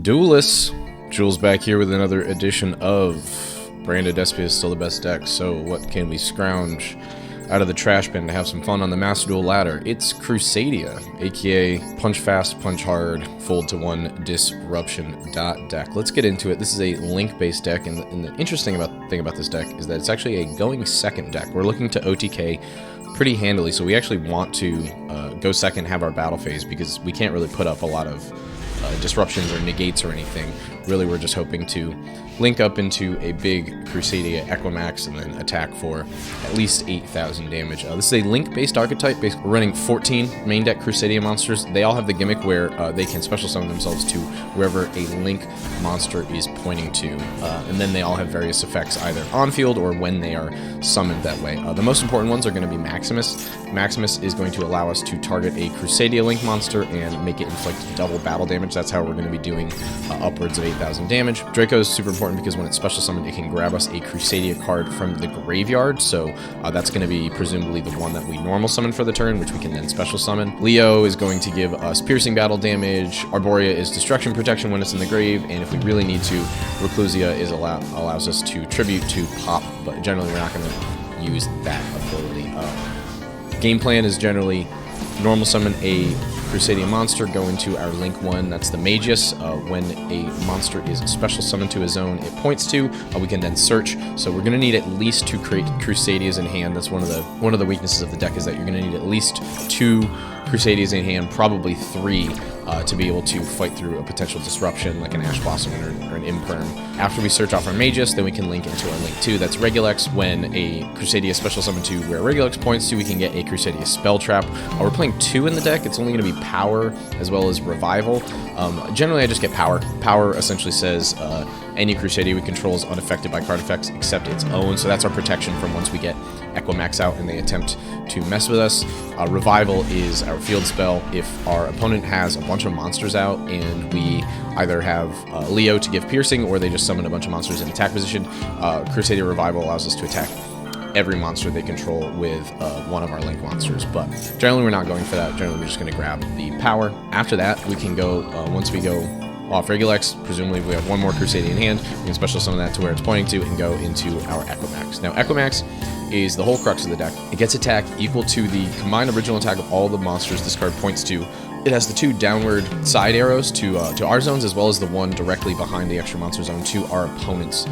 Duelists, Jules back here with another edition of Branded SP is still the best deck, so what can we scrounge out of the trash bin to have some fun on the Master Duel ladder? It's Crusadia, aka Punch Fast, Punch Hard, Fold to 1 Disruption deck. Let's get into it. This is a link-based deck, and the interesting thing about this deck is that it's actually a going second deck. We're looking to OTK pretty handily, so we actually want to go second, have our battle phase, because we can't really put up a lot of disruptions or negates or anything. Really, we're just hoping to link up into a big Crusadia Equimax and then attack for at least 8,000 damage. This is a link-based archetype. We're running 14 main deck Crusadia monsters. They all have the gimmick where they can special summon themselves to wherever a link monster is pointing to, and then they all have various effects either on field or when they are summoned that way. The most important ones are going to be Maximus. Maximus is going to allow us to target a Crusadia link monster and make it inflict double battle damage. That's how we're going to be doing upwards of 8,000 damage. Draco is super important because when it's special summoned, it can grab us a Crusadia card from the graveyard, so that's going to be presumably the one that we normal summon for the turn, which we can then special summon. Leo is going to give us piercing battle damage. Arborea is destruction protection when it's in the grave, and if we really need to, Reclusia is allows us to tribute to pop, but generally we're not going to use that ability. Game plan is generally normal summon a Crusadia monster, go into our link one, that's the Magus. When a monster is special summoned to a zone it points to, we can then search. So we're going to need at least 2 Crusadias in hand. That's one of the weaknesses of the deck, is that you're going to need at least 2 Crusadias in hand, probably 3, to be able to fight through a potential disruption like an Ash Blossom or an Imperm. After we search off our Magus, then we can link into our link 2, that's Regulex. When a Crusadia special summon to where Regulex points to, we can get a Crusadia Spell Trap. We're playing 2 in the deck. It's only going to be Power as well as Revival. Generally I just get Power. Power essentially says any Crusadia we control is unaffected by card effects except its own, so that's our protection from once we get Equimax out and they attempt to mess with us. Revival is our field spell. If our opponent has a bunch of monsters out and we either have Leo to give piercing or they just summon a bunch of monsters in attack position, Crusadia Revival allows us to attack every monster they control with one of our link monsters, but generally we're not going for that. Generally we're just going to grab the power. After that we can go, once we go off Regulex, presumably we have one more Crusadia in hand, we can special summon that to where it's pointing to and go into our Equimax. Now Equimax is the whole crux of the deck. It gets attack equal to the combined original attack of all the monsters this card points to. It has the 2 downward side arrows to our zones, as well as the one directly behind the extra monster zone to our opponent's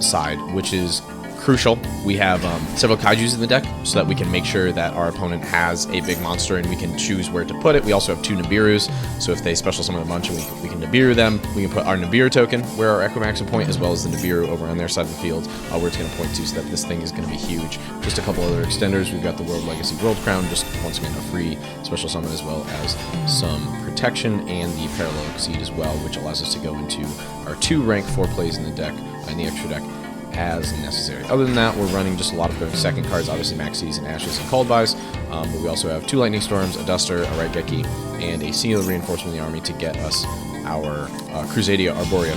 side, which is crucial. We have several kaijus in the deck so that we can make sure that our opponent has a big monster and we can choose where to put it. We also have 2 Nibirus, so if they special summon a bunch and we can Nibiru them, we can put our Nibiru token where our Equimax will point, as well as the Nibiru over on their side of the field where it's going to point to, so that this thing is going to be huge. Just a couple other extenders. We've got the World Legacy World Crown, just once again a free special summon, as well as some protection, and the Parallel Exceed as well, which allows us to go into our 2 rank 4 plays in the deck, in the extra deck, as necessary. Other than that, we're running just a lot of going second cards, obviously Maxis and Ashes and Cold Buys, but we also have 2 Lightning Storms, a Duster, a Raigeki, and a singular reinforcement in the army to get us our Crusadia Arborea,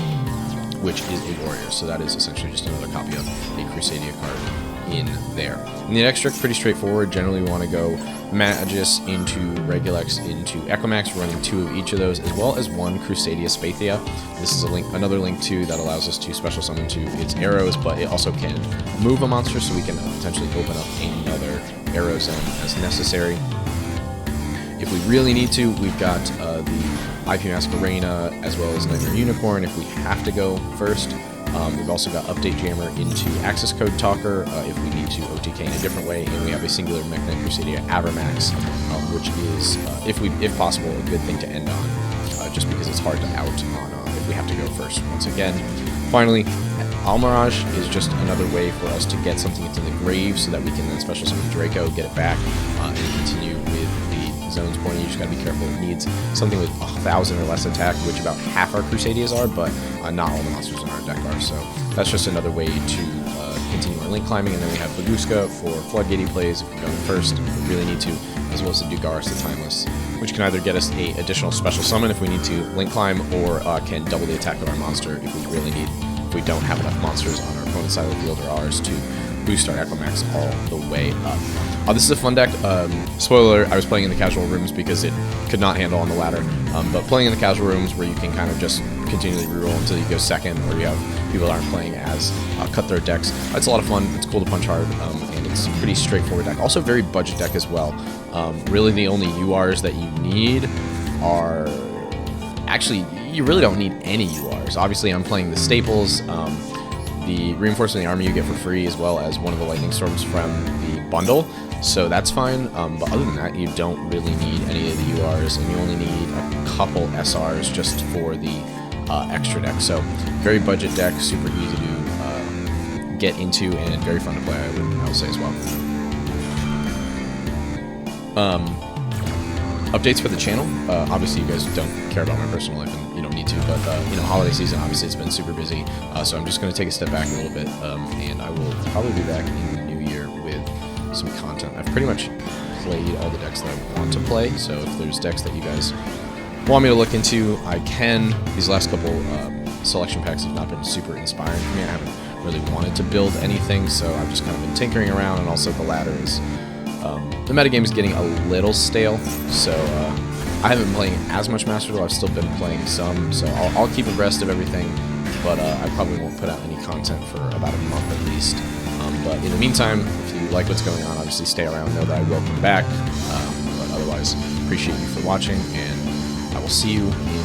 which is a warrior, so that is essentially just another copy of a Crusadia card in there. In the next trick, pretty straightforward. Generally we want to go Magus into Regulex into Equimax, running 2 of each of those, as well as 1 Crusadia Spathia. This is another link 2 that allows us to special summon to its arrows, but it also can move a monster, so we can potentially open up another arrow zone as necessary. If we really need to, we've got the IP Masquerena as well as Nightmare Unicorn if we have to go first. We've also got Update Jammer into Access Code Talker if we need to OTK in a different way, and we have a singular Mechanic Crusadia Avermax, which is, if possible, a good thing to end on, just because it's hard to out on if we have to go first once again. Finally, Almirage is just another way for us to get something into the grave so that we can then special summon Draco, get it back, and continue with the zones pointing. You just gotta be careful. It needs something with 1,000 or less attack, which about half our Crusadias are, but not all the monsters in our deck are. So that's just another way to continue our link climbing. And then we have Baguska for Floodgatey plays if we're going first, if we really need to, as well as the Dugaris the Timeless, which can either get us a additional special summon if we need to link climb, or can double the attack of our monster if we really need, if we don't have enough monsters on our opponent's side of the field or ours to boost our Equimax all the way up. This is a fun deck. Spoiler, I was playing in the casual rooms because it could not handle on the ladder. But playing in the casual rooms where you can kind of just continually reroll until you go second, or you have people that aren't playing as cutthroat decks. It's a lot of fun. It's cool to punch hard, and it's a pretty straightforward deck. Also, very budget deck as well. Really, the only URs that you need are actually, you really don't need any URs. Obviously, I'm playing the staples. The reinforcement of the army you get for free, as well as one of the lightning storms from the bundle, so that's fine. But other than that, you don't really need any of the URs, and you only need a couple SRs just for the extra deck. So very budget deck, super easy to get into, and very fun to play, I would say as well. Updates for the channel. Obviously, you guys don't care about my personal life, and you don't need to, but you know, holiday season, obviously it's been super busy, so I'm just going to take a step back a little bit, and I will probably be back in the new year with some content. I've pretty much played all the decks that I want to play, so if there's decks that you guys want me to look into, I can. These last couple selection packs have not been super inspiring for me. I haven't really wanted to build anything, so I've just kind of been tinkering around, and also the ladder is the metagame is getting a little stale, so I haven't been playing as much Master Duel. I've still been playing some, so I'll keep abreast of everything, but I probably won't put out any content for about a month at least. But in the meantime, if you like what's going on, obviously stay around, know that I will come back. But otherwise, appreciate you for watching, and I will see you in